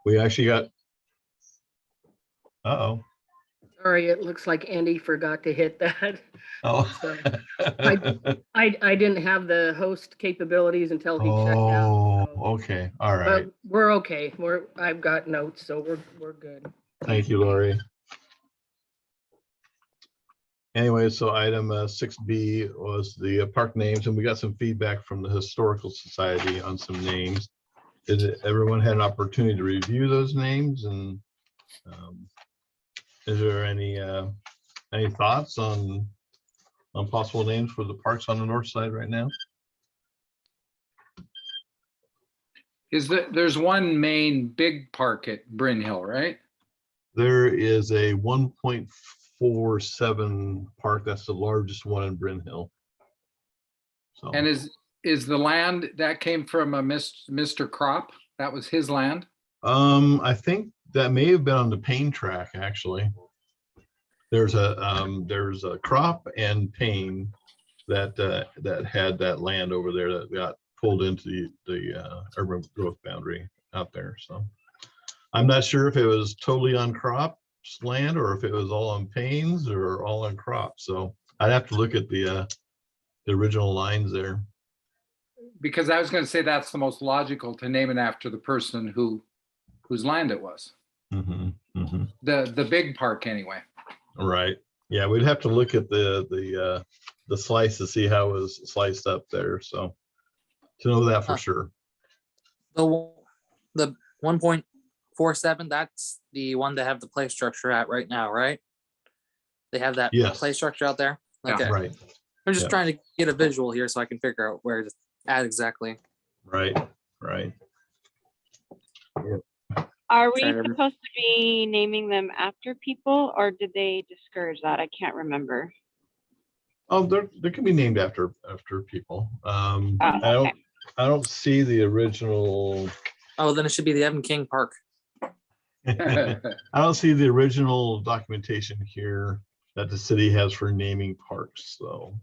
We actually got, uh-oh. Sorry, it looks like Andy forgot to hit that. Oh. So, I didn't have the host capabilities until he checked out. Oh, So. okay, all right. But we're okay. I've got notes, so we're good. Thank you, Lori. Anyway, so item 6B was the park names, and we got some feedback from the Historical Society on some names. Did everyone had an opportunity to review those names, and is there any thoughts on possible names for the parks on the north side right now? There's one main big park at Bryn Hill, right? There is a 1.47 park. That's the largest one in Bryn Hill. So. And is the land that came from a Mr. Crop? That was his land? I think that may have been on the Payne track, actually. There's a Crop and Payne that had that land over there that got pulled into the urban growth boundary out there. So I'm not sure if it was totally on Crop's land or if it was all on Payne's or all on Crop. So I'd have to look at the original lines there. Because I was going to say that's the most logical to name it after the person whose land it was. Mm-hmm, mm-hmm. The big park anyway. Right. Yeah, we'd have to look at the slice to see how it was sliced up there. So to know that for sure. The 1.47, that's the one they have the play structure at right now, right? They have that Yes. play structure out there. Yeah. Okay. Right. I'm just Yeah. trying to get a visual here so I can figure out where to add exactly. Right. Right. Are we Trying to- supposed to be naming them after people, or did they discourage that? I can't remember. Oh, they can be named after people. Oh, I don't see the original. Oh, then it should be the Evan King Park. I don't see the original documentation here that the city has for naming parks. So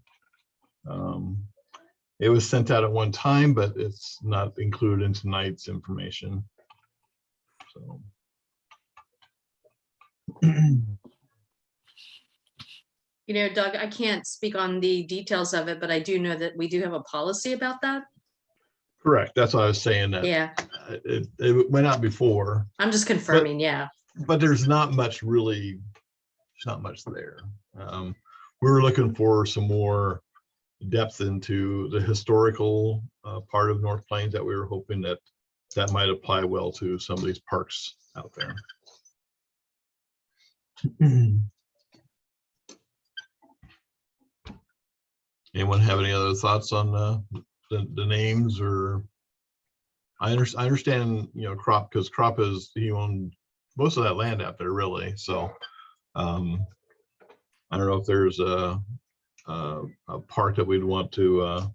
it was sent out at one time, but it's not included in tonight's information. So. You know, Doug, I can't speak on the details of it, but I do know that we do have a policy about that. Correct. That's what I was saying. That Yeah, it went out before, I'm just confirming, yeah. but there's not much really. There's not much there. We were looking for some more depth into the historical part of North Plains that we were hoping that might apply well to some of these parks out there. Anyone have any other thoughts on the names? Or I understand, you know, Crop, because Crop he owned most of that land out there, really. So I don't know if there's a park that we'd want to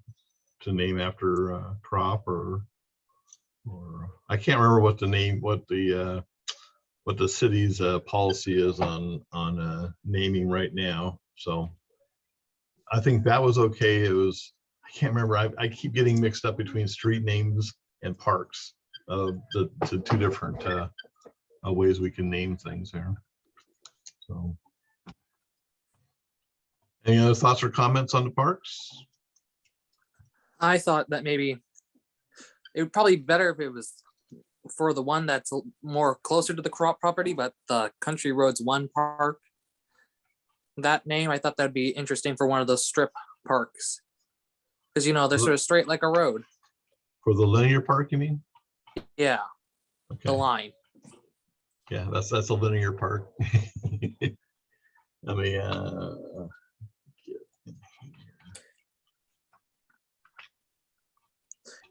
name after Crop, or I can't remember what the city's policy is on naming right now. So I think that was okay. It was, I can't remember. I keep getting mixed up between street names and parks. The two different ways we can name things there. So, any other thoughts or comments on the parks? I thought that maybe it would probably be better if it was for the one that's more closer to the Crop property, but the Country Roads 1 Park. That name, I thought that'd be interesting for one of those strip parks. Because, you know, they're sort of straight like a road. For the linear park, you mean? Yeah, Okay. the line. Yeah, that's a linear park. Let me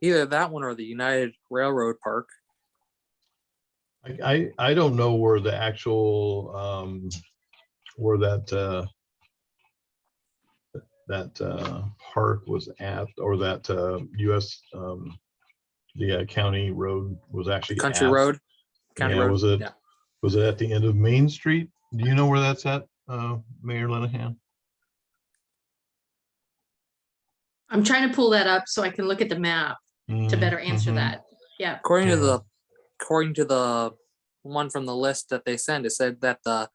Either that one or the United Railroad Park. I don't know where the actual where that park was at, or that US the county road was actually Country at. Road. County Yeah, Road. was it at the end of Main Street? Do you know where that's at, Mayor Linehan? I'm trying to pull that up so I can look at the map to better answer Mhm. that. Yeah, According Yeah. to the one from the list that they sent, it said that the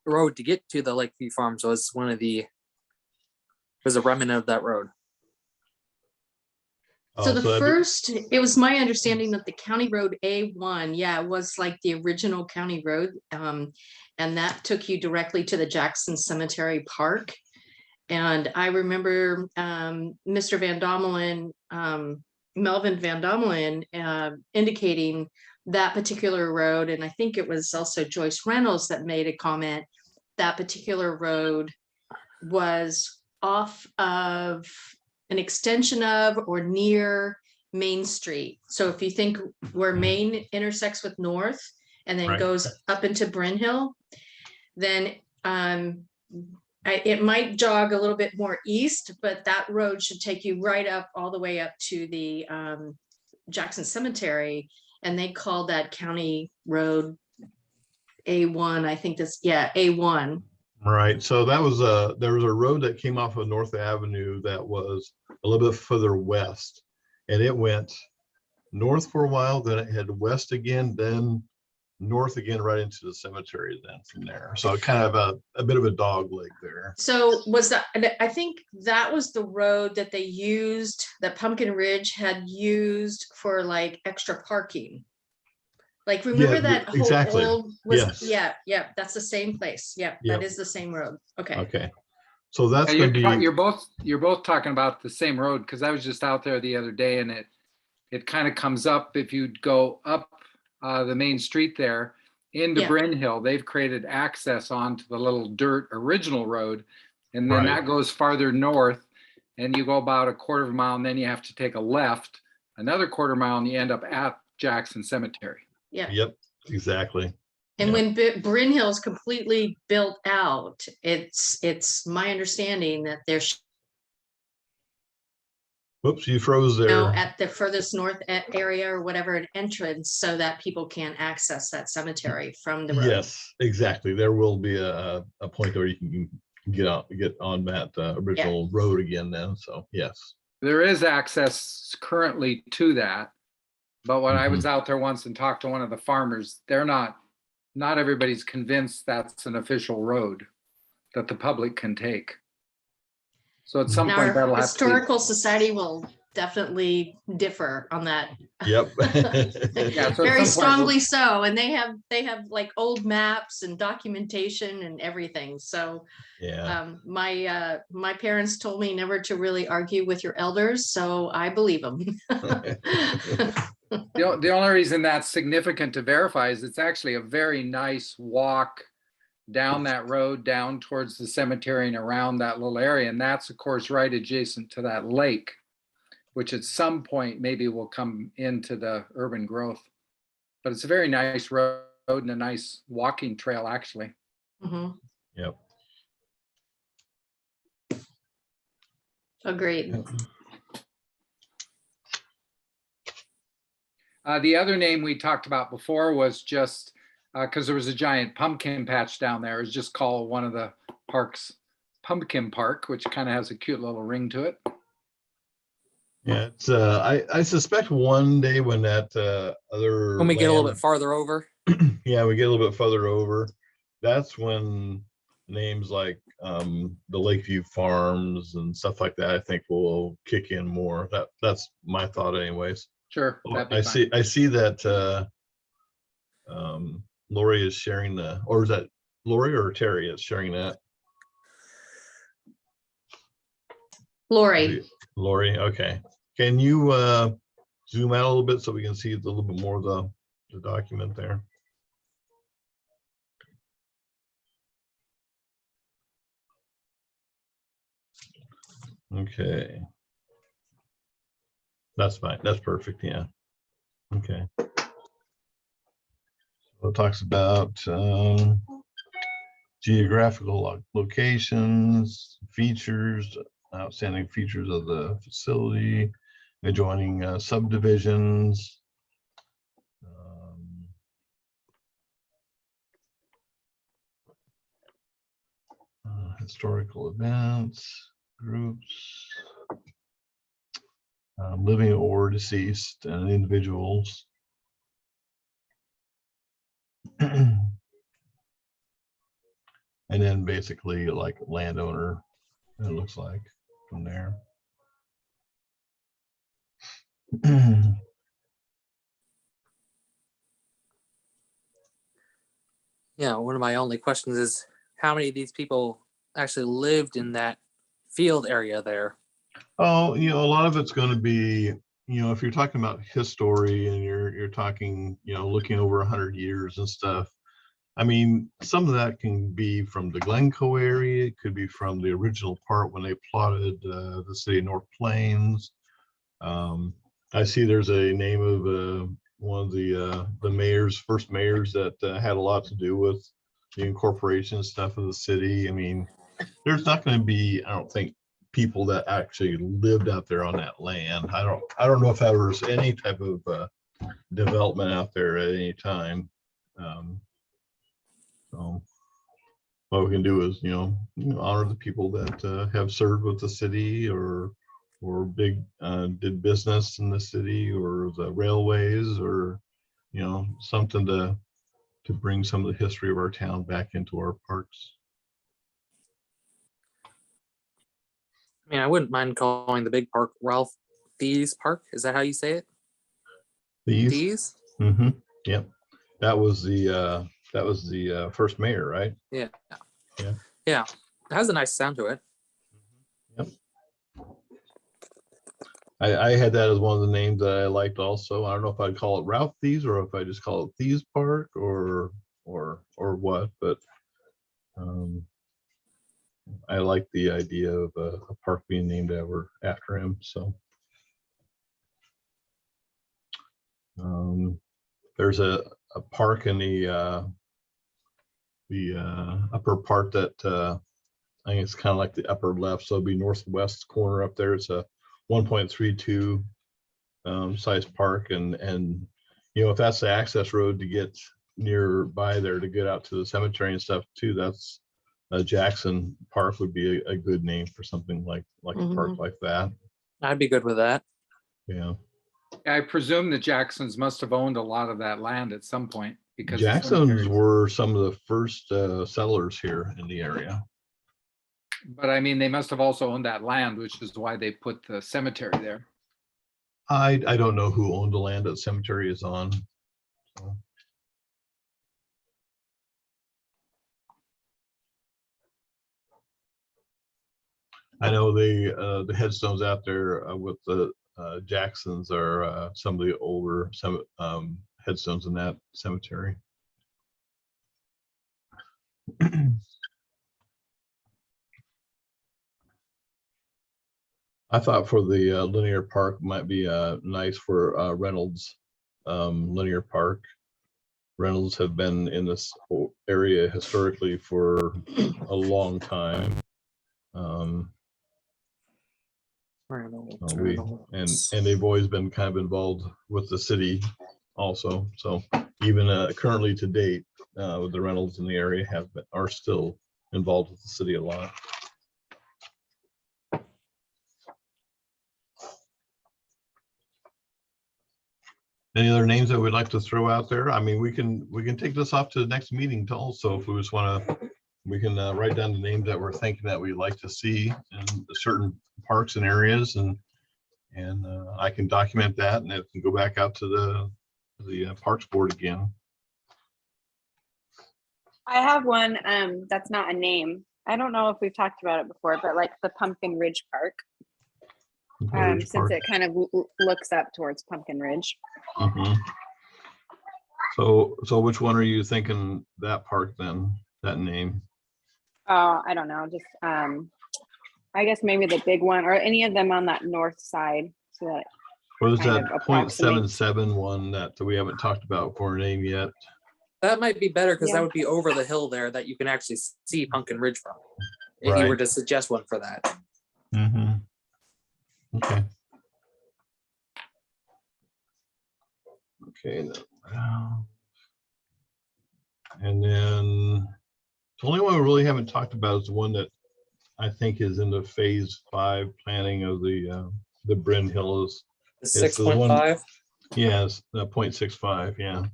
road to get to the Lakeview Farms was was a remnant of that road. So Oh, the that- first, it was my understanding that the county road A1, yeah, it was like the original county road. And that took you directly to the Jackson Cemetery Park. And I remember Mr. Van Domelen, Melvin Van Domelen, indicating that particular road. And I think it was also Joyce Reynolds that made a comment. That particular road was off of an extension of or near Main Street. So if you think where Main intersects with North and then Right. goes up into Bryn Hill, then it might jog a little bit more east, but that road should take you right up all the way up to the Jackson Cemetery. And they call that county road A1. I think that's, yeah, A1. Right, so there was a road that came off of North Avenue that was a little bit further west. And it went north for a while, then it headed west again, then north again, right into the cemetery then from there. So kind of a bit of a dog leg there. So was that, I think that was the road that they used, that Pumpkin Ridge had used for like extra parking. Like, remember Yeah, that whole exactly. old, was, Yes. yeah, that's the same place. Yeah, Yep. that is the same road. Okay. Okay, so that's Yeah, gonna be, you're both talking about the same road, because I was just out there the other day, and it kind of comes up, if you go up the main street there into Yeah. Bryn Hill, they've created access onto the little dirt original road. And then Right. that goes farther north, and you go about a quarter of a mile, and then you have to take a left, another quarter mile, and you end up at Jackson Cemetery. Yeah. yep, exactly. And Yeah. when Bryn Hill's completely built out, it's my understanding that there's Whoops, you froze there. at the furthest north area or whatever, an entrance so that people can access that cemetery from the road. Yes, exactly. There will be a point where you can get on that original road again then, so yes. There is access currently to that. But when I was out there once and talked to one of the farmers, not everybody's convinced that's an official road that the public can take. So at some Now, point our that'll have to historical society will definitely differ on that. Yep. Yeah, so at Very some point strongly so, and they have like old maps and documentation and everything. So Yeah, my parents told me never to really argue with your elders, so I believe them. The only reason that's significant to verify is it's actually a very nice walk down that road, down towards the cemetery and around that little area. And that's, of course, right adjacent to that lake, which at some point maybe will come into the urban growth. But it's a very nice road and a nice walking trail, actually. Mhm. yep. Agreed. The other name we talked about before was just because there was a giant pumpkin patch down there. It's just called one of the parks Pumpkin Park, which kind of has a cute little ring to it. Yeah, it's I suspect one day when that other When we get a little land- bit farther over. yeah, we get a little bit further over, that's when names like the Lakeview Farms and stuff like that I think will kick in more. That's my thought anyways. Sure, Oh, that'd be I fine. see that Lori is sharing or is that Lori or Terry is sharing that? Lori, Lori, okay. Can you zoom out a little bit so we can see a little bit more of the document there? Okay. That's fine. That's perfect. Yeah. Okay. So it talks about geographical locations, features, outstanding features of the facility, adjoining subdivisions. Historical events, groups, living or deceased and individuals. And then basically like landowner, it looks like from there. Yeah, one of my only questions is how many of these people actually lived in that field area there? Oh, you know, a lot of it's going to be, you know, if you're talking about history and you're talking, you know, looking over 100 years and stuff. I mean, some of that can be from the Glencoe area. It could be from the original part when they plotted the city of North Plains. I see there's a name of one of the mayors, first mayors that had a lot to do with the incorporation stuff of the city. I mean, there's not going to be, I don't think, people that actually lived out there on that land. I don't know if there was any type of development out there at any time. So what we can do is, you know, honor the people that have served with the city or big did business in the city or the railways or, you know, something to bring some of the history of our town back into our parks. I mean, I wouldn't mind calling the big park Ralph Thies Park. Is that how you say it? These, Thies? yep, that was the first mayor, right? Yeah. Yeah. Yeah. It has a nice sound to it. Yep. I had that as one of the names that I liked also. I don't know if I'd call it Ralph Thies or if I just call it Thies Park or what, but I like the idea of a park being named after him. So there's a park in the upper part that I think it's kind of like the upper left, so it'll be northwest corner up there. It's a 1.32 size park, and you know, if that's the access road to get nearby there to get out to the cemetery and stuff too, that's Jackson Park would be a good name for something like a park like that. I'd be good with that. Yeah, I presume the Jacksons must have owned a lot of that land at some point because the Jacksons cemetery- were some of the first settlers here in the area. But I mean, they must have also owned that land, which is why they put the cemetery there. I don't know who owned the land that the cemetery is on. So. I know the headstones out there with the Jacksons are some of the older headstones in that cemetery. I thought for the linear park might be nice for Reynolds linear park. Reynolds have been in this whole area historically for a long time. And they've always been kind of involved with the city also. So even currently to date, the Reynolds in the area are still involved with the city a lot. Any other names that we'd like to throw out there? I mean, we can take this off to the next meeting also if we just want to. We can write down the names that we're thinking that we'd like to see in certain parks and areas, and I can document that, and it can go back out to the Parks Board again. I have one that's not a name. I don't know if we've talked about it before, but like the Pumpkin Ridge Park, Ridge since Park. it kind of looks up towards Pumpkin Ridge. Mhm. So which one are you thinking that park then? That name? Oh, I don't know. Just I guess maybe the big one or any of them on that north side. So that What is kind that of approximates. 0.77 one that we haven't talked about for a name yet? That might be better because Yeah. that would be over the hill there that you can actually see Pumpkin Ridge from. If you were Right. to suggest one for that. Okay. Okay. And then the only one we really haven't talked about is the one that I think is in the phase 5 planning of the Bryn Hills. The 6.5. Yes, the 0.65. Yeah.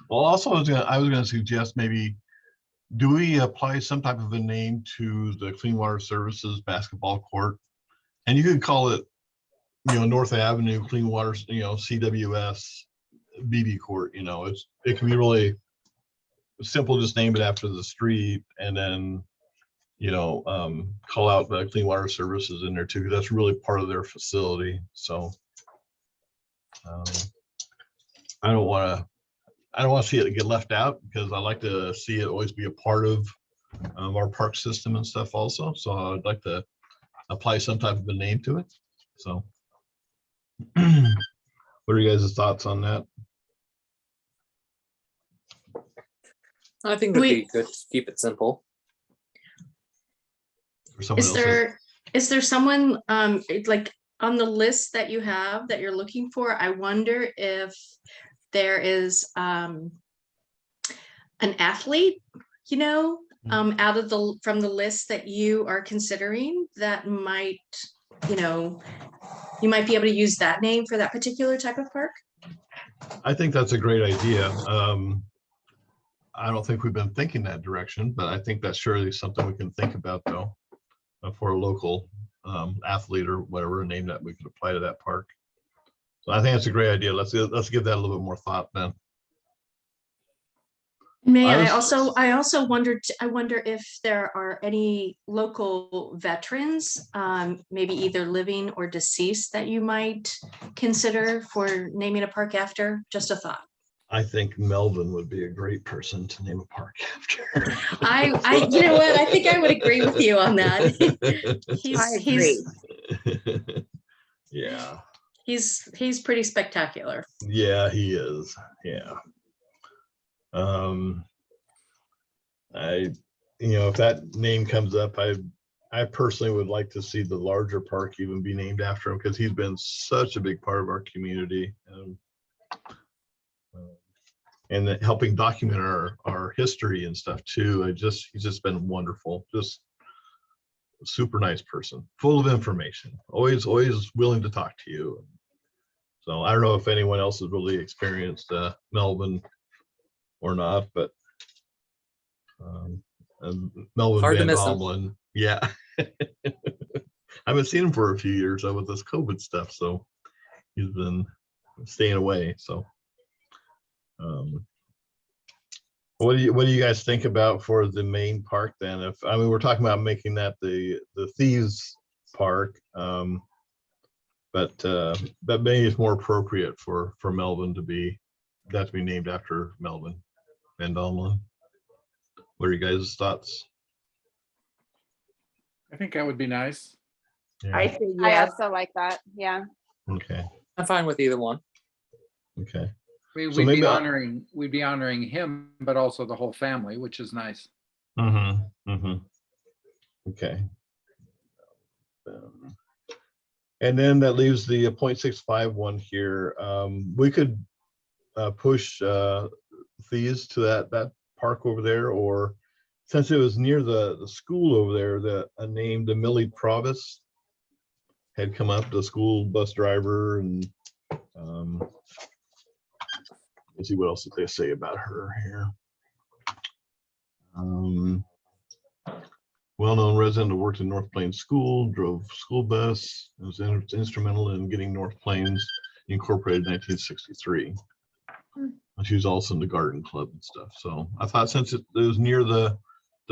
Well, also, I was gonna suggest maybe, do we apply some type of a name to the Clean Water Services basketball court? And you could call it, North Avenue Clean Water, CWS BB Court, it can be really simple, just name it after the street, and then, call out the Clean Water Services in there too, because that's really part of their facility, so. I don't want to see it get left out, because I like to see it always be a part of our park system and stuff also. So I'd like to apply some type of a name to it. So what are you guys' thoughts on that? I think it'd be good to keep it simple. Or someone else? Is there someone like on the list that you have that you're looking for? I wonder if there is an athlete, out of from the list that you are considering that might, you might be able to use that name for that particular type of park. I think that's a great idea. I don't think we've been thinking that direction, but I think that's surely something we can think about, though, for a local athlete or whatever name that we could apply to that park. So I think that's a great idea. Let's give that a little bit more thought then. I also wonder if there are any local veterans, maybe either living or deceased, that you might consider for naming a park after. Just a thought. I think Melvin would be a great person to name a park after. I you know what? I think I would agree with you on that. Yeah. He's pretty spectacular. Yeah, he is. Yeah. If that name comes up, I personally would like to see the larger park even be named after him, because he's been such a big part of our community, and helping document our history and stuff too. He's just been wonderful. Just a super nice person, full of information, always willing to talk to you. So I don't know if anyone else has really experienced Melvin or not, but Melvin Hard to Van miss him. Domelen, yeah. I haven't seen him for a few years with this COVID stuff, so he's been staying away. So what do you guys think about for the main park then? We're talking about making that the Thieves Park, but maybe it's more appropriate for Melvin to be named after Melvin Van Domelen. What are you guys' thoughts? I think that would be nice. Yeah. I say I yes. also like that. Yeah. Okay. I'm fine with either one. Okay. We'd So maybe be honoring him, but also the whole family, which is nice. Okay. And then that leaves the 0.65 one here. We could push Thieves to that park over there, or since it was near the school over there, a name, the Millie Provis, had come up, the school bus driver, and let's see what else did they say about her here. Well-known resident who worked in North Plains School, drove school bus, and was instrumental in getting North Plains incorporated in 1963. And she was also in the garden club and stuff. So I thought, since it was near the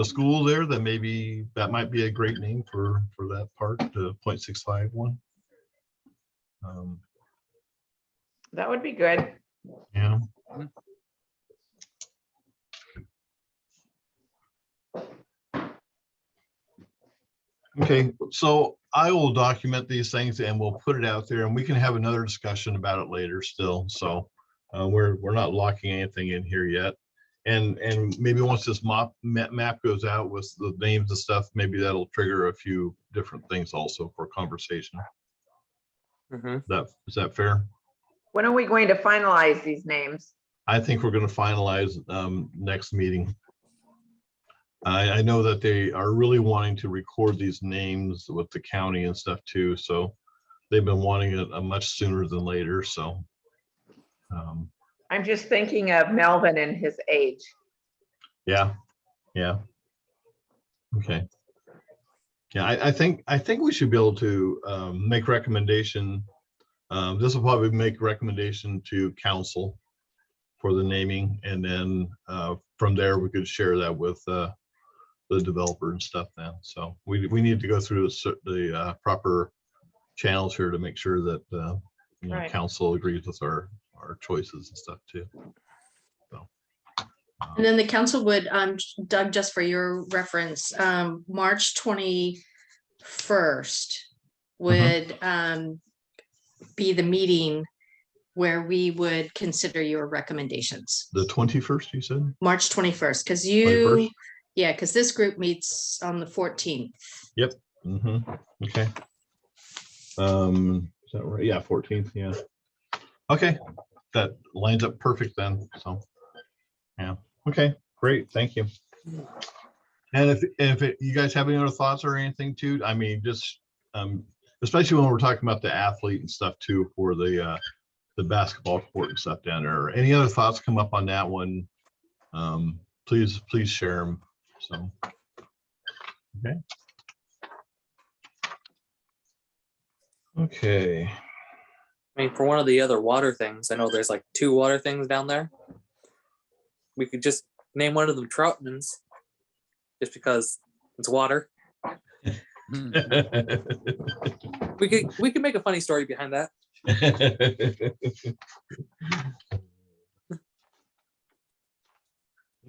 school there, that maybe that might be a great name for that park, the 0.65 one. That would be good. Yeah. Okay, so I will document these things and we'll put it out there, and we can have another discussion about it later still. So we're not locking anything in here yet. And maybe once this map goes out with the names and stuff, maybe that'll trigger a few different things also for conversation. Is that fair? When are we going to finalize these names? I think we're going to finalize next meeting. I know that they are really wanting to record these names with the county and stuff too. So they've been wanting it much sooner than later. So I'm just thinking of Melvin and his age. Yeah, yeah. Okay. Yeah, I think we should be able to make recommendation. This will probably make recommendation to council for the naming, and then from there we could share that with the developer and stuff then. So we need to go through the proper channels here to make sure that you know, Right. council agrees with our choices and stuff too. So, And then the council would, Doug, just for your reference, March 21st would be the meeting where we would consider your recommendations. the 21st, you said? March 21st, because 21st? yeah, because this group meets on the 14th. Mm-hmm. Okay. Is that right? Yeah, 14th. Yeah. Okay, that lines up perfect then. So, yeah. Okay, great. Thank you. And if you guys have any other thoughts or anything too, I mean, just especially when we're talking about the athlete and stuff too for the basketball court and stuff down there. Any other thoughts come up on that one? Please share them. So, okay. Okay. I mean, for one of the other water things, I know there's like 2 water things down there. We could just name one of them Troutmans, just because it's water. We could make a funny story behind that.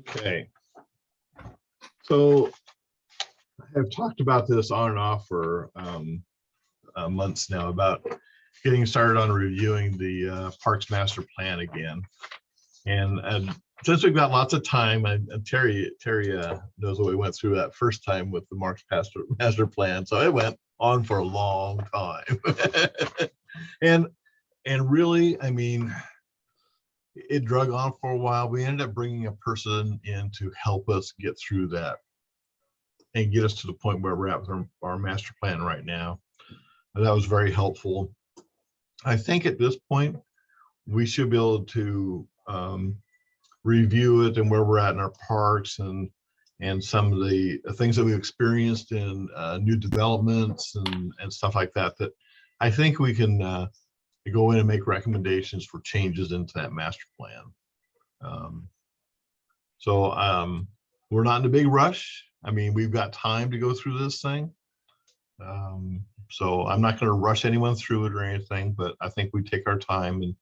Okay. So I've talked about this on and off for months now about getting started on reviewing the Parks Master Plan again. And since we've got lots of time, and Terry knows what we went through that first time with the Master Plan, so it went on for a long time. and really, I mean, it drug on for a while. We ended up bringing a person in to help us get through that and get us to the point where we're at with our master plan right now. And that was very helpful. I think at this point, we should be able to review it and where we're at in our parks and some of the things that we've experienced in new developments and stuff like that, that I think we can go in and make recommendations for changes into that master plan. So we're not in a big rush. I mean, we've got time to go through this thing. So I'm not going to rush anyone through it or anything, but I think we take our time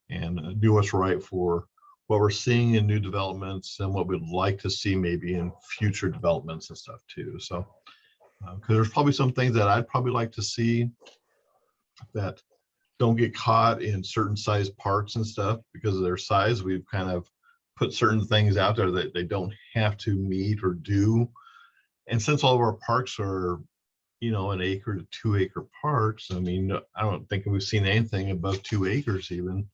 and do what's right for what we're seeing in new developments and what we'd like to see maybe in future developments and stuff too. So, because there's probably some things that I'd probably like to see that don't get caught in certain size parks and stuff because of their size. We've kind of put certain things out there that they don't have to meet or do. And since all of our parks are, you know, 1 acre to 2 acre parks, I mean, I don't think we've seen anything above 2 acres even.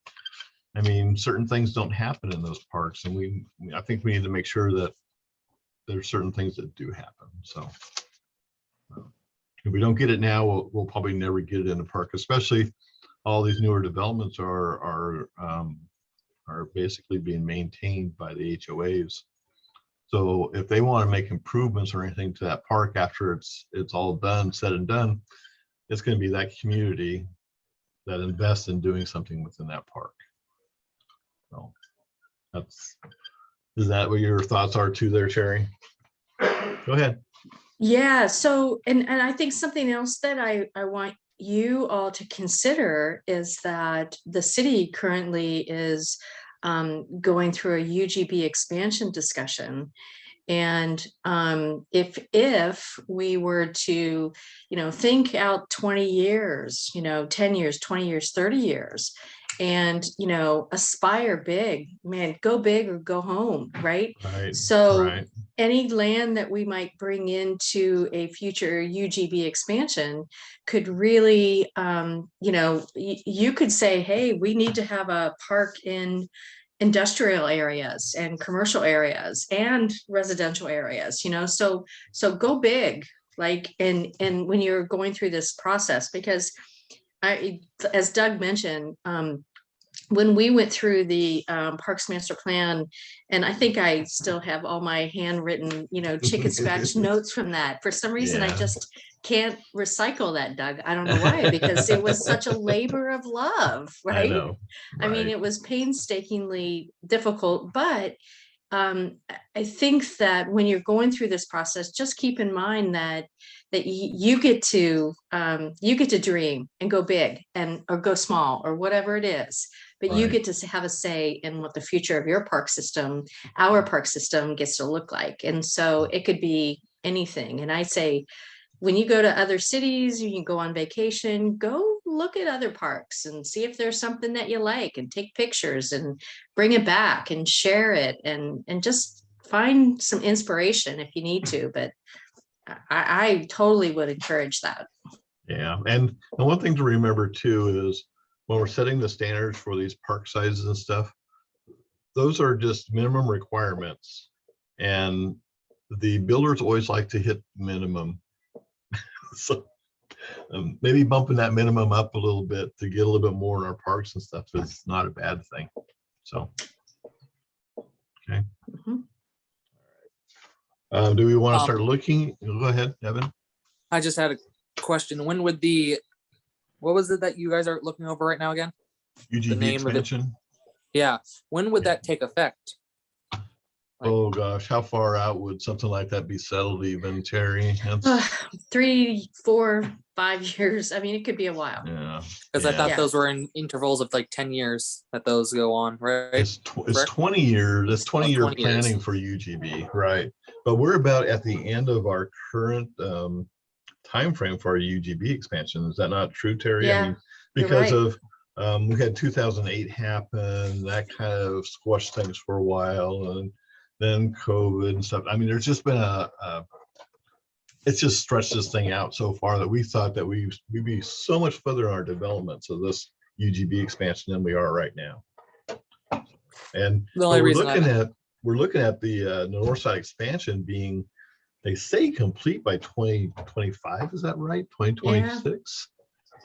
I mean, certain things don't happen in those parks, and I think we need to make sure that there's certain things that do happen. So if we don't get it now, we'll probably never get it in the park, especially all these newer developments are basically being maintained by the HOAs. So if they want to make improvements or anything to that park after it's all done, said and done, it's going to be that community that invests in doing something within that park. So is that what your thoughts are too there, Sherry? Go ahead. Yeah, so, and I think something else that I want you all to consider is that the city currently is going through a UGB expansion discussion. And if we were to, you know, think out 20 years, you know, 10 years, 20 years, 30 years, and, you know, aspire big, man, go big or go home, right? Right. So right. Any land that we might bring into a future UGB expansion could really, you know, you could say, hey, we need to have a park in industrial areas and commercial areas and residential areas, you know, so go big, like, and when you're going through this process, because as Doug mentioned, when we went through the Parks Master Plan, and I think I still have all my handwritten, chicken scratch notes from that. For some reason, I Yeah. just can't recycle that, Doug. I don't know why, because it was such a labor of love, I right? know. I mean, right. it was painstakingly difficult, but I think that when you're going through this process, just keep in mind that you get to dream and go big or go small or whatever it is, but you Right. get to have a say in what the future of your park system, our park system, gets to look like. And so it could be anything. And I say, when you go to other cities, you can go on vacation, go look at other parks and see if there's something that you like, and take pictures and bring it back and share it, and just find some inspiration if you need to. But I totally would encourage that. Yeah, and one thing to remember too is when we're setting the standards for these park sizes and stuff, those are just minimum requirements. And the builders always like to hit minimum. So maybe bumping that minimum up a little bit to get a little bit more in our parks and stuff is not a bad thing. So, okay. Mhm. Do we want to Um, start looking? Go ahead, Evan. I just had a question. When would what was it that you guys are looking over right now again? UGB name of it. expansion. Yeah. When would that take effect? Oh gosh, how far out would something like that be settled even, Terry? That's, 3, 4, 5 years. I mean, it could be a while. yeah. Because I yeah. thought Yeah. those were in intervals of like 10 years that those go on, right? It's correct? 20 years. It's 20-year 20 years. planning for UGB, right? But we're about at the end of our current time frame for our UGB expansion. Is that not true, Terry? Yeah, I mean, you're because right. of we had 2008 happen, that kind of squashed things for a while, and then COVID and stuff. I mean, there's just been it's just stretched this thing out so far that we thought that we'd be so much further in our developments of this UGB expansion than we are right now. And The only we're reason looking at the north side expansion being, they say, complete by 2025. Is that right? 2026.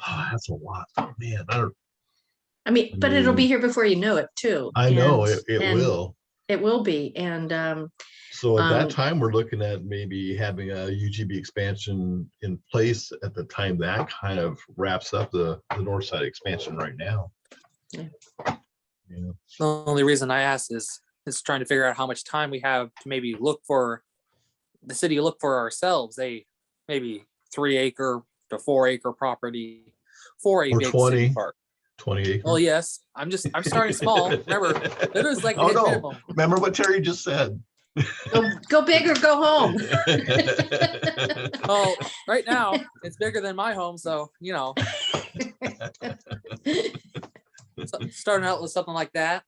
Oh, that's a lot. Oh man, I mean, but it'll be mean, here before you know it too. I know And- it and will. It will be. And So at that Um, time, we're looking at maybe having a UGB expansion in place at the time that kind of wraps up the north side expansion right now. Yeah. Yeah. the only reason I asked is trying to figure out how much time we have to maybe look for ourselves a maybe 3-acre to 4-acre property for a Or big 20. city park. 20 acres. Well, yes, I'm starting small. Remember, it is like the Oh, hit no. minimum. Remember what Terry just said. go big or go home. Well, right now it's bigger than my home, so starting out with something like that.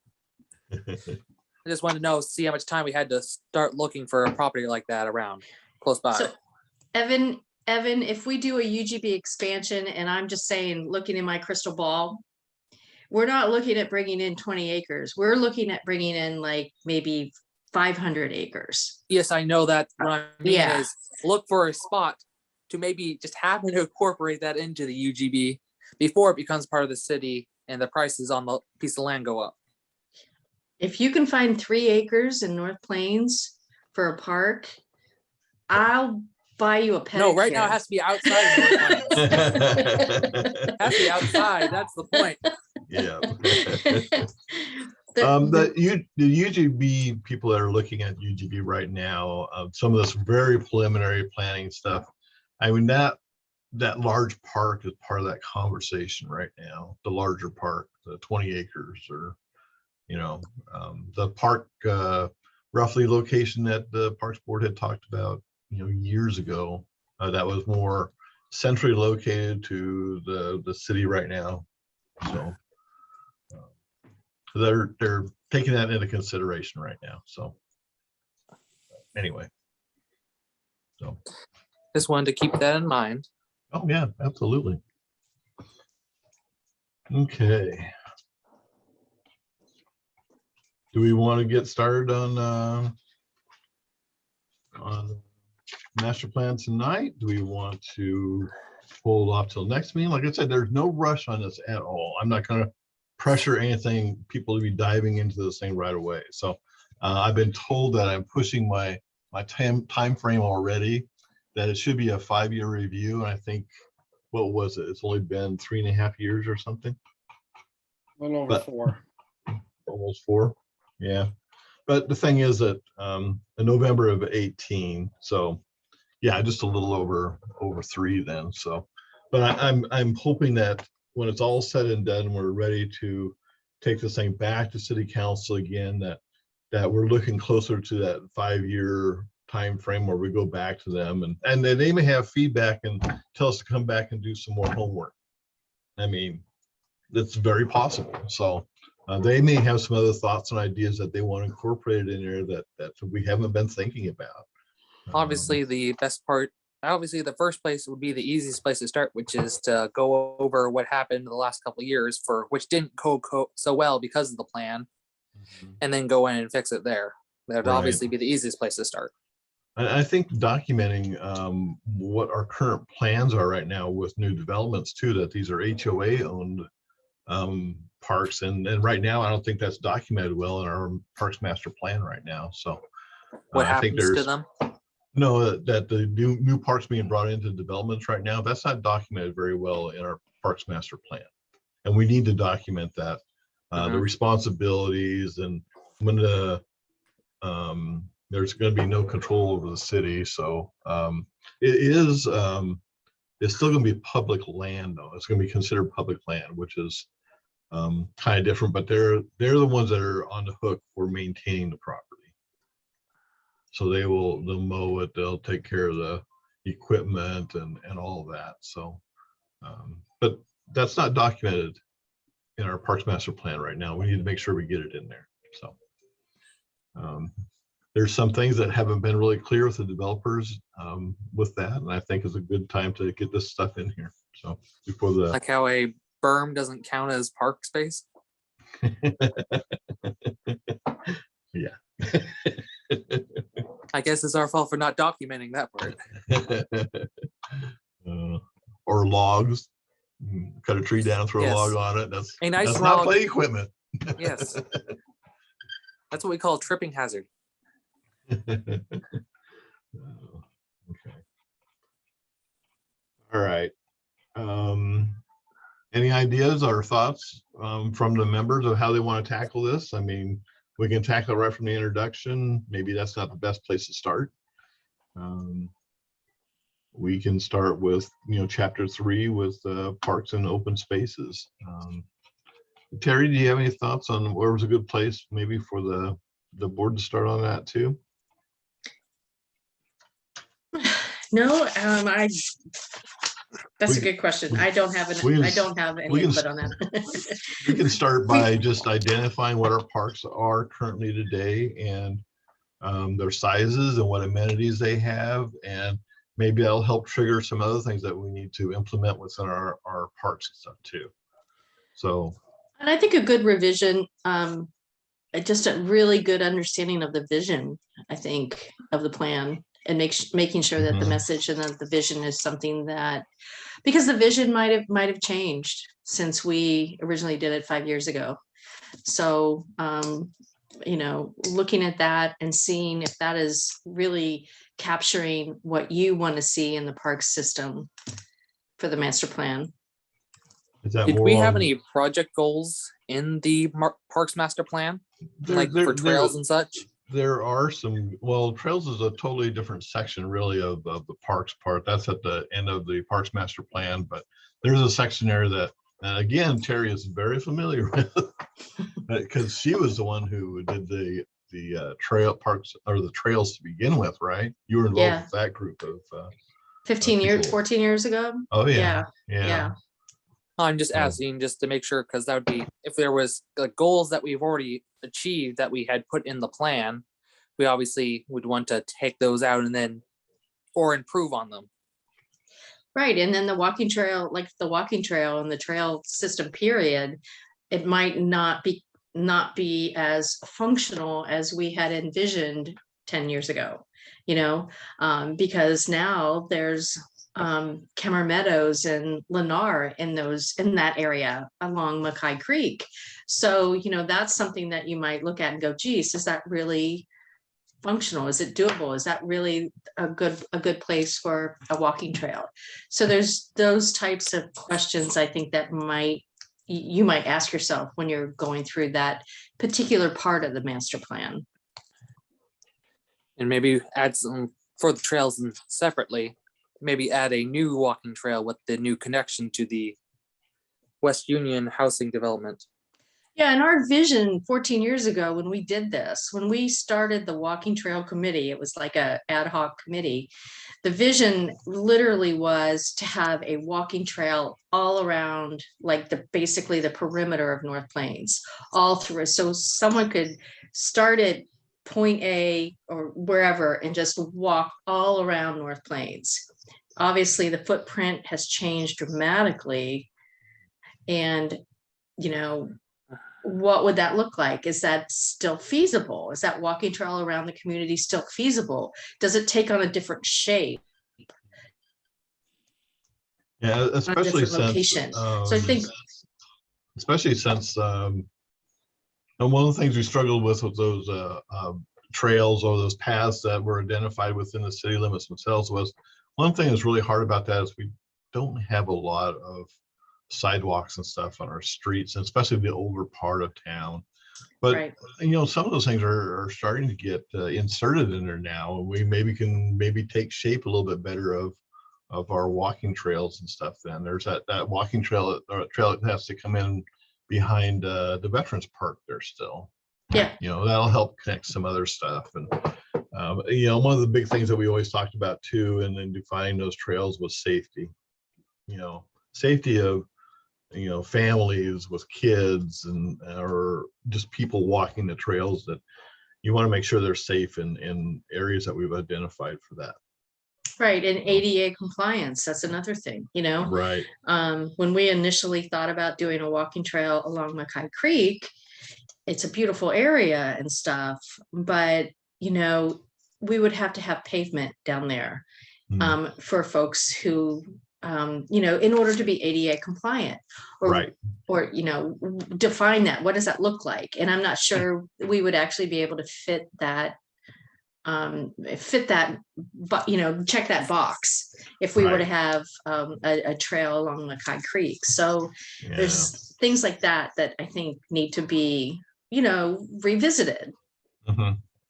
I just wanted to see how much time we had to start looking for a property like that around close by. So, Evan, if we do a UGB expansion, and I'm just saying, looking in my crystal ball, we're not looking at bringing in 20 acres. We're looking at bringing in like maybe 500 acres. Yes, I know that. What I mean Yeah. is look for a spot to maybe just happen to incorporate that into the UGB before it becomes part of the city and the prices on the piece of land go up. If you can find 3 acres in North Plains for a park, I'll buy you a pedicure. No, right now it has to be outside of North Plains. It has to be outside. That's the point. Yeah. The- The UGB people that are looking at UGB right now, some of this very preliminary planning stuff, I mean, that large park is part of that conversation right now. The larger park, the 20 acres, or the park roughly location that the Parks Board had talked about years ago, that was more centrally located to the city right now. So they're taking that into consideration right now. So anyway, so Just wanted to keep that in mind. oh yeah, absolutely. Okay. Do we want to get started on master plan tonight? Do we want to hold off till next meeting? Like I said, there's no rush on this at all. I'm not going to pressure anything, people to be diving into this thing right away. So I've been told that I'm pushing my time frame already, that it should be a 5-year review. And I think, what was it? It's only been 3.5 years or something, A little over But- 4. almost 4. Yeah. But the thing is that in November of 18, so yeah, just a little over 3 then. So, but I'm hoping that when it's all said and done, we're ready to take this thing back to city council again, that we're looking closer to that 5-year time frame where we go back to them and then they may have feedback and tell us to come back and do some more homework. I mean, that's very possible. So they may have some other thoughts and ideas that they want incorporated in there that we haven't been thinking about. Obviously, the best part, obviously, the first place would be the easiest place to start, which is to go over what happened in the last couple of years which didn't go so well because of the plan, and then go in and fix it there. That would Right. obviously be the easiest place to start. I think documenting what our current plans are right now with new developments too, that these are HOA owned parks. And right now, I don't think that's documented well in our Parks Master Plan right now. So What I think happens to there's them? no, that the new parks being brought into developments right now, that's not documented very well in our Parks Master Plan. And we need to document that, the Mhm. responsibilities and when there's going to be no control over the city. So it's still going to be public land though. It's going to be considered public land, which is kind of different, but they're the ones that are on the hook for maintaining the property. So they'll mow it, they'll take care of the equipment and all of that. So, but that's not documented in our Parks Master Plan right now. We need to make sure we get it in there. So there's some things that haven't been really clear with the developers with that. And I think it's a good time to get this stuff in here. So before the, Like how a berm doesn't count as park space. yeah. I guess it's our fault for not documenting that part. Or logs. Cut a tree down, throw a Yes. log on it. That's A nice that's not log. play equipment. Yes. That's what we call a tripping hazard. Okay. All right. Any ideas or thoughts from the members of how they want to tackle this? I mean, we can tackle it right from the introduction. Maybe that's not the best place to start. We can start with, chapter 3 with parks and open spaces. Terry, do you have any thoughts on where was a good place maybe for the board to start on that too? No, that's We- a good question. I don't have we any, can I s- don't have any we can input s- on that. We can start by just identifying what our parks are currently today and their sizes and what amenities they have. And maybe that'll help trigger some other things that we need to implement within our parks and stuff too. So, And I think a good revision, just a really good understanding of the vision, I think, of the plan and making sure that the Mhm. message and that the vision is something that, because the vision might have changed since we originally did it 5 years ago. So, looking at that and seeing if that is really capturing what you want to see in the park system for the master plan. is that Did more we have on- any project goals in the Parks Master Plan, There- like there- for there- trails and such? There are some, well, trails is a totally different section really of the parks part. That's at the end of the Parks Master Plan, but there's a section there that, and again, Terry is very familiar with because she was the one who did the trail parks or the trails to begin with, right? You were involved Yeah. with that group of, 15 years, people. 14 years ago. oh yeah, Yeah. yeah. I'm just So- asking just to make sure, because that would be, if there was like goals that we've already achieved that we had put in the plan, we obviously would want to take those out and then, or improve on them. Right. And then the walking trail, like the walking trail and the trail system period, it might not be as functional as we had envisioned 10 years ago, because now there's Kemmer Meadows and Lennar in that area along Mackay Creek. So, you know, that's something that you might look at and go, geez, is that really functional? Is it doable? Is that really a good place for a walking trail? So there's those types of questions I think that you might ask yourself when you're going through that particular part of the master plan. And maybe add some for the trails and separately, maybe add a new walking trail with the new connection to the West Union housing development. Yeah, and our vision 14 years ago when we did this, when we started the walking trail committee, it was like a ad hoc committee. The vision literally was to have a walking trail all around, like basically the perimeter of North Plains, all through. So someone could start at point A or wherever and just walk all around North Plains. Obviously, the footprint has changed dramatically. And, you know, what would that look like? Is that still feasible? Is that walking trail around the community still feasible? Does it take on a different shape? Yeah, especially different since, location. So I think, especially since, and one of the things we struggled with those trails or those paths that were identified within the city limits themselves was, one thing that's really hard about that is we don't have a lot of sidewalks and stuff on our streets, and especially the older part of town. But right. you know, some of those things are starting to get inserted in there now, and we can take shape a little bit better of our walking trails and stuff. Then there's that walking trail that has to come in behind the Veterans Park there still. Yeah. You know, that'll help connect some other stuff. And you know, one of the big things that we always talked about too, and then defining those trails, was safety. You know, safety of, you know, families with kids and or just people walking the trails, that you want to make sure they're safe in areas that we've identified for that. Right, and ADA compliance, that's another thing, you know? Right. When we initially thought about doing a walking trail along Mackay Creek, it's a beautiful area and stuff, but, you know, we would have to have pavement down there for folks who, you know, in order to be ADA compliant, or, right. or, you know, define that. What does that look like? And I'm not sure we would actually be able to fit that, but, you know, check that box if we were to have a trail along Mackay Creek. So there's things like that that I think need to be, you know, revisited.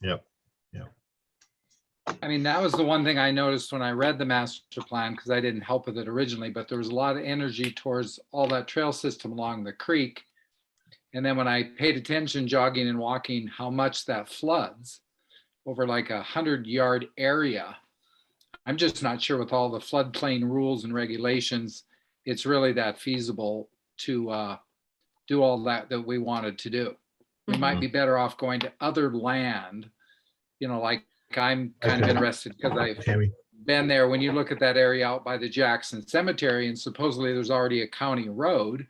Yep. I mean, that was the one thing I noticed when I read the master plan, because I didn't help with it originally, but there was a lot of energy towards all that trail system along the creek. And then when I paid attention jogging and walking, how much that floods over like 100-yard area. I'm just not sure with all the floodplain rules and regulations, it's really that feasible to do all that we wanted to do. We might be better off going to other land, you know, like I'm kind of interested because I've been there. When you look at that area out by the Jackson Cemetery, and supposedly there's already a county road,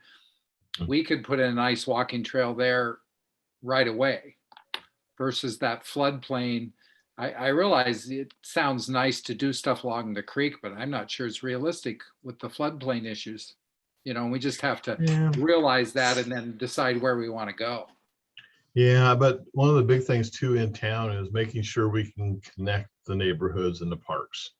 we could put in a nice walking trail there right away versus that floodplain. I realize it sounds nice to do stuff along the creek, but I'm not sure it's realistic with the floodplain issues. You know, we just have to realize that and then decide where we want to go. Yeah, but one of the big things too in town is making sure we can connect the neighborhoods and the parks.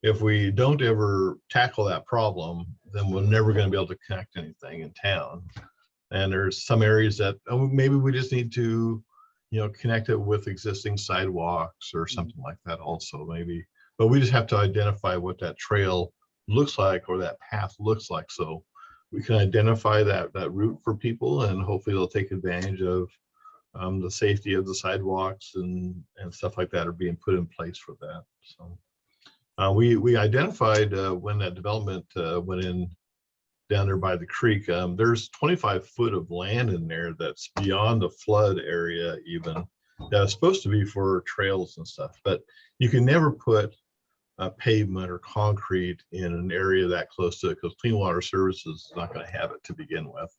If we don't ever tackle that problem, then we're never going to be able to connect anything in town. And there's some areas that maybe we just need to, you know, connect it with existing sidewalks or something like that also maybe. But we just have to identify what that trail looks like or that path looks like, so we can identify that route for people, and hopefully they'll take advantage of the safety of the sidewalks and stuff like that are being put in place for that. So we identified when that development went in down there by the creek, there's 25 foot of land in there that's beyond the flood area even, that's supposed to be for trails and stuff, but you can never put pavement or concrete in an area that close to it, because Clean Water Services is not going to have it to begin with.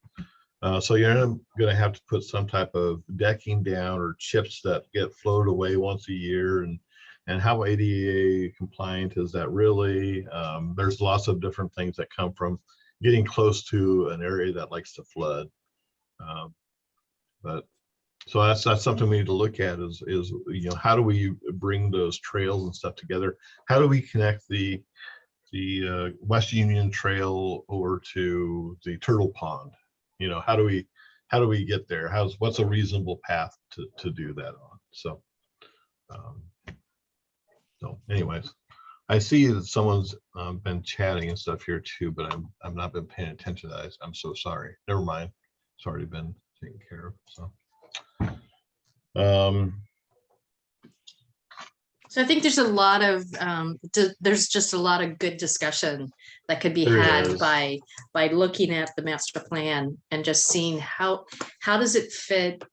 So you're going to have to put some type of decking down or chips that get floated away once a year, and And how ADA compliant is that really? There's lots of different things that come from getting close to an area that likes to flood. But so that's something we need to look at is, you know, how do we bring those trails and stuff together? How do we connect the West Union Trail over to the Turtle Pond? You know, how do we get there? What's a reasonable path to do that on? So, so anyways, I see that someone's been chatting and stuff here too, but I've not been paying attention to that. I'm so sorry. Never mind. It's already been taken care of. So, So I think there's a lot of, there's just a lot of good discussion that could be There had is. by looking at the master plan and just seeing how does it fit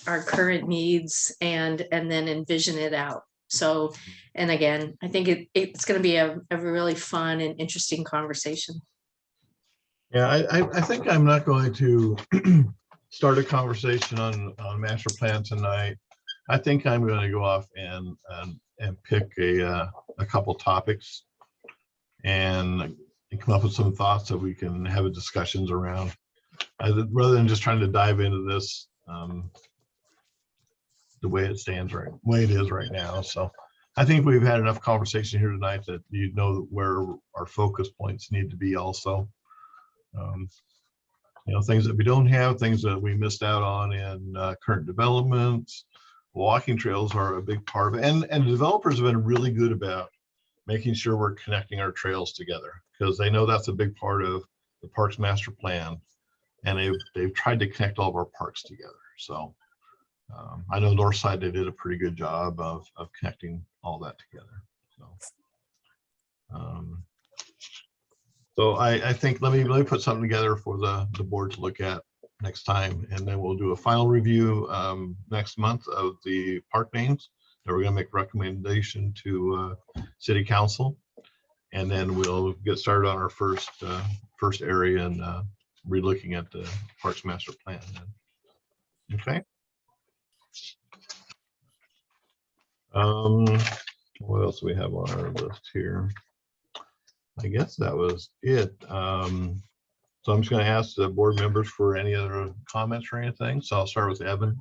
our current needs and then envision it out. So, and again, I think it's going to be a really fun and interesting conversation. yeah, I think I'm not going to start a conversation on master plan tonight. I think I'm going to go off and pick a couple topics and come up with some thoughts that we can have discussions around, rather than just trying to dive into this the way it stands way it is right now. So I think we've had enough conversation here tonight that you know where our focus points need to be also. You know, things that we don't have, things that we missed out on in current developments. Walking trails are a big part of it. And the developers have been really good about making sure we're connecting our trails together, because they know that's a big part of the Parks Master Plan. And they've tried to connect all of our parks together. So I know Northside, they did a pretty good job of connecting all that together. So I think let me put something together for the board to look at next time, and then we'll do a final review next month of the park names. And we're going to make recommendation to City Council, and then we'll get started on our first area and re-looking at the Parks Master Plan. Okay. What else do we have on our list here? I guess that was it. So I'm just going to ask the board members for any other comments or anything. So I'll start with Evan.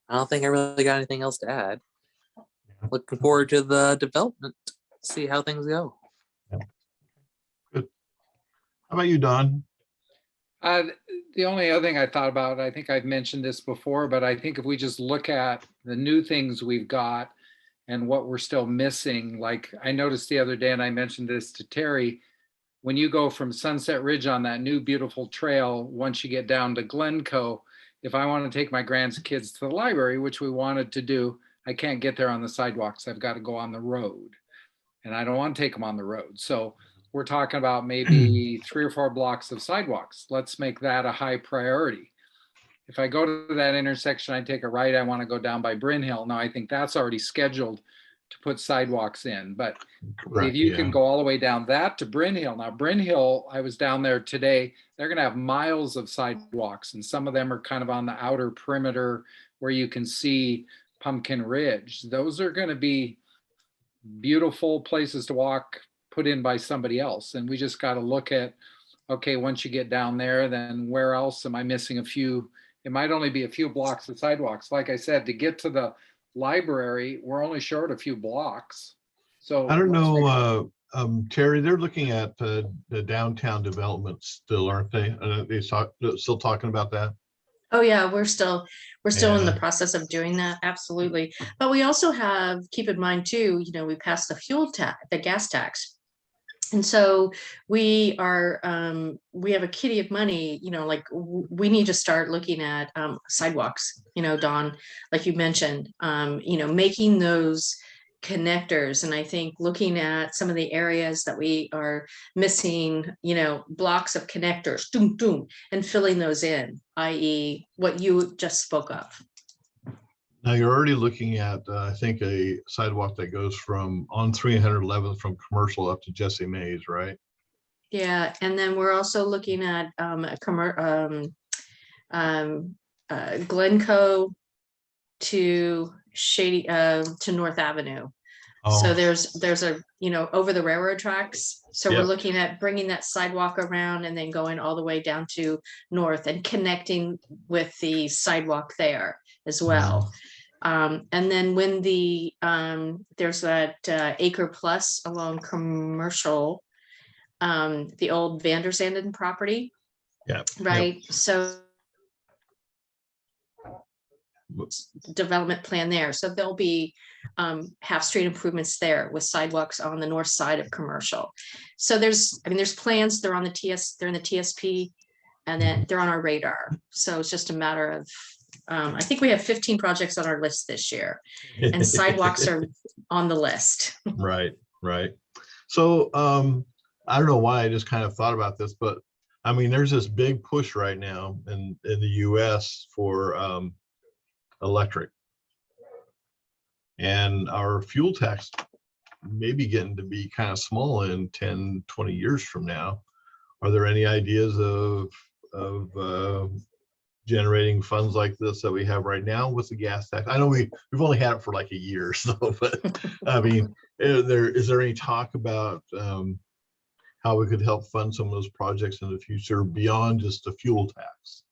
I don't think I really got anything else to add. Looking forward to the development, see how things go. Good. How about you, Don? The only other thing I thought about, I think I've mentioned this before, but I think if we just look at the new things we've got and what we're still missing, like I noticed the other day, and I mentioned this to Terry, when you go from Sunset Ridge on that new beautiful trail, once you get down to Glencoe, if I want to take my grandkids to the library, which we wanted to do, I can't get there on the sidewalks. I've got to go on the road, and I don't want to take them on the road. So we're talking about maybe 3 or 4 blocks of sidewalks. Let's make that a high priority. If I go to that intersection, I take a right, I want to go down by Bryn Hill. Now I think that's already scheduled to put sidewalks in, but Correct, if you yeah. can go all the way down that to Bryn Hill. Now Bryn Hill, I was down there today, they're going to have miles of sidewalks, and some of them are kind of on the outer perimeter where you can see Pumpkin Ridge. Those are going to be beautiful places to walk, put in by somebody else. And we just got to look at, okay, once you get down there, then where else am I missing a few? It might only be a few blocks of sidewalks. Like I said, to get to the library, we're only short a few blocks. So I don't know, Terry, they're looking at the downtown development still, aren't they? Still talking about that? Oh yeah, we're still in the Yeah. process of doing that. Absolutely. But we also have, keep in mind too, you know, we passed the fuel tax, the gas tax. And so we are, we have a kitty of money, you know, like we need to start looking at sidewalks, you know, Don, like you mentioned, you know, making those connectors. And I think looking at some of the areas that we are missing, you know, blocks of connectors, doom, doom, and filling those in, i.e. what you just spoke of. Now you're already looking at, I think, a sidewalk that goes from on 311th from Commercial up to Jesse Mays, right? Yeah, and then we're also looking at Glencoe to Shady, to North Avenue. So Oh, there's a, over the railroad tracks. So we're Yep. looking at bringing that sidewalk around and then going all the way down to North and connecting with the sidewalk there as well. And then when there's that Acre Plus along Commercial, the old Vanderzanden property, yeah. right? So development plan there. So there'll be half street improvements there with sidewalks on the north side of Commercial. So there's plans, they're in the TSP, and then they're on our radar. So it's just a matter of, I think we have 15 projects on our list this year, and sidewalks are on the list. Right, right. So, I don't know why I just kind of thought about this, but I mean, there's this big push right now in the US for electric. And our fuel tax may be getting to be kind of small in 10, 20 years from now. Are there any ideas of generating funds like this that we have right now with the gas tax? I know we've only had it for like a year or so, but I mean, is there any talk about how we could help fund some of those projects in the future beyond just the fuel tax?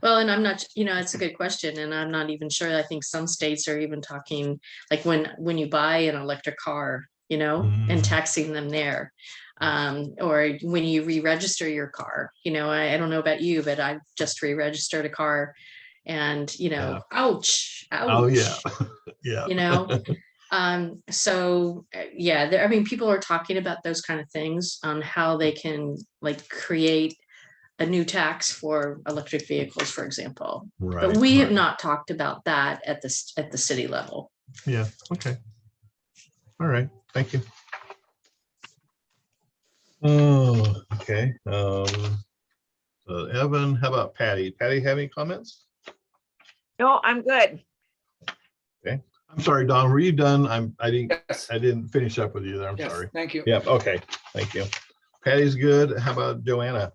Well, and I'm not, it's a good question, and I'm not even sure. I think some states are even talking, like when you buy an electric car, and taxing them there. Or when you re-register your car, I don't know about you, but I've just re-registered a car, and Yeah. ouch. Oh, yeah. Yeah. So yeah, people are talking about those kind of things on how they can like create a new tax for electric vehicles, for example. Right. But we have right. not talked about that at the city level. Yeah, okay. All right, thank you. Oh, okay. Evan, how about Patty? Patty, have any comments? No, I'm good. I'm sorry, Don, were you done? I Yes, didn't finish up with you there. I'm yes, sorry. thank you. Yep, okay, thank you. Patty's good. How about Joanna?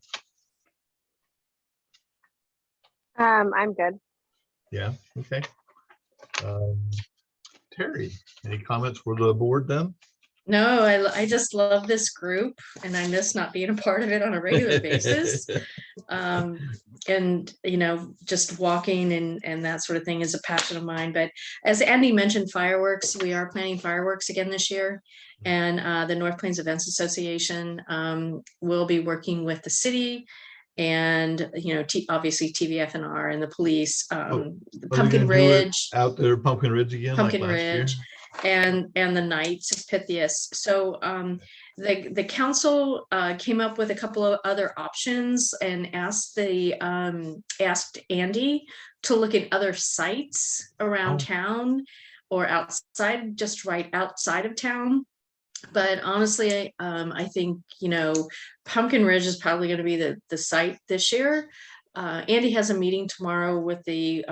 I'm good. Yeah, okay. Terry, any comments for the board then? No, I just love this group, and I miss not being a part of it on a regular basis. And just walking and that sort of thing is a passion of mine. But as Andy mentioned, fireworks, we are planning fireworks again this year, and the North Plains Events Association will be working with the city and obviously TVFNR and the police, Are they Pumpkin gonna do it Ridge. out there, Pumpkin Ridge again, like Pumpkin last year? Ridge and the Knights of Pythias. So the council came up with a couple of other options and asked Andy to look at other sites around Oh. town or outside, just right outside of town. But honestly, I think Pumpkin Ridge is probably going to be the site this year. Andy has a meeting tomorrow with the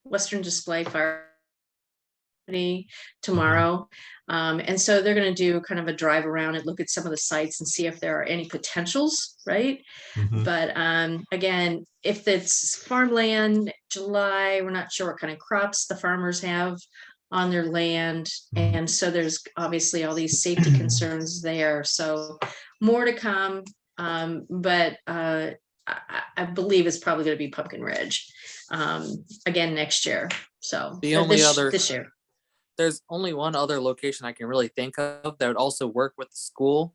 Western Display Fire Company tomorrow, and so they're going to do kind of a drive around and look at some of the sites and see if there are any potentials, right? Mhm. But again, if it's farmland, July, we're not sure what kind of crops the farmers have on their land, and so there's obviously all these safety concerns there. So more to come, but I believe it's probably going to be Pumpkin Ridge again next year. So The only this year. There's only one other location I can really think of that would also work with the school,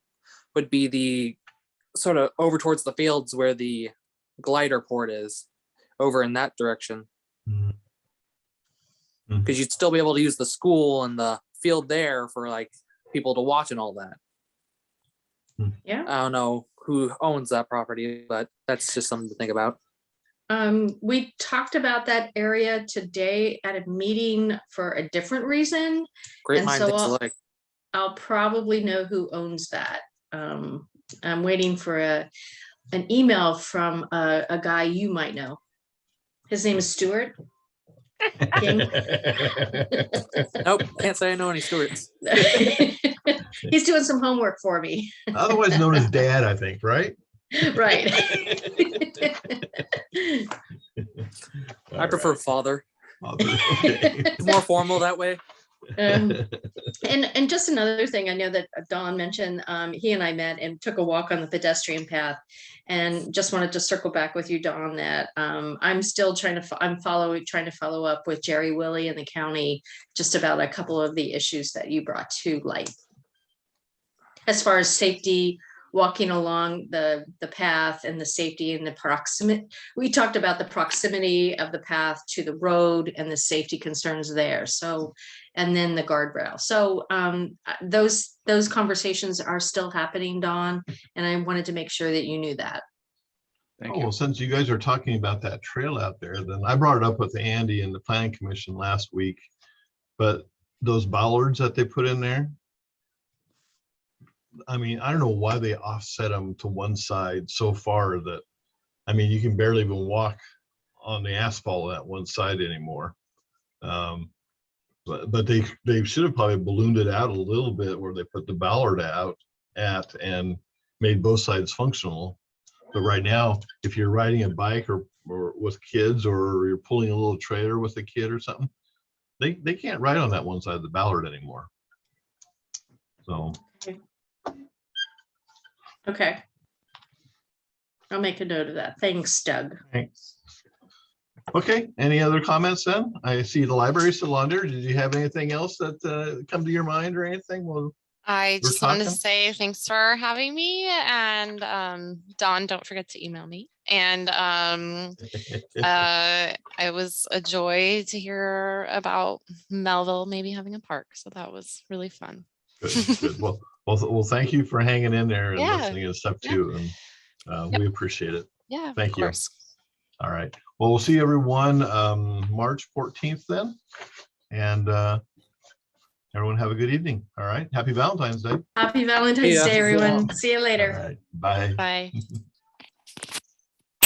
would be the sort of over towards the fields where the glider port is, over in that direction. Mhm. Because you'd still be able to use the school and the field there for like people to watch and all that. Yeah. I don't know who owns that property, but that's just something to think about. We talked about that area today at a meeting for a different reason. Great And mind so thinks alike. I'll probably know who owns that. I'm waiting for an email from a guy you might know. His name is Stuart. King. Nope, can't say I know any Stewarts. He's doing some homework for me. Otherwise known as Dad, I think, right? Right. I prefer father. Father, okay. It's more formal that way. And just another thing, I know that Don mentioned, he and I met and took a walk on the pedestrian path. And just wanted to circle back with you, Don, that I'm still trying to follow up with Jerry Willie and the county just about a couple of the issues that you brought to light. As far as safety, walking along the path and the safety and the proximity. We talked about the proximity of the path to the road and the safety concerns there. So, and then the guardrail. So those conversations are still happening, Dawn, and I wanted to make sure that you knew that. Thank Oh, you. well, since you guys are talking about that trail out there, then I brought it up with Andy and the planning commission last week. But those bollards that they put in there, I mean, I don't know why they offset them to one side so far that, I mean, you can barely even walk on the asphalt on that one side anymore. But they should have probably ballooned it out a little bit where they put the ballard out at and made both sides functional. But right now, if you're riding a bike or with kids, or you're pulling a little trailer with a kid or something, they can't ride on that one side of the ballard anymore. So. Okay. I'll make a note of that. Thanks, Doug. Thanks. Okay, any other comments then? I see the library still on there. Did you have anything else that come to your mind or anything? Well, I we're just wanted to talking. say thanks for having me, and Dawn, don't forget to email me. And it was a joy to hear about Melville maybe having a park. So that was really fun. Good. Well, thank you for hanging in there and Yeah. listening and stuff Yeah. too. And we appreciate it. Yeah, Thank of you. course. All right. Well, we'll see everyone March 14th then. And everyone have a good evening. All right. Happy Valentine's Day. Happy Valentine's Yeah. Day, everyone. See you All later. right. Bye. Bye.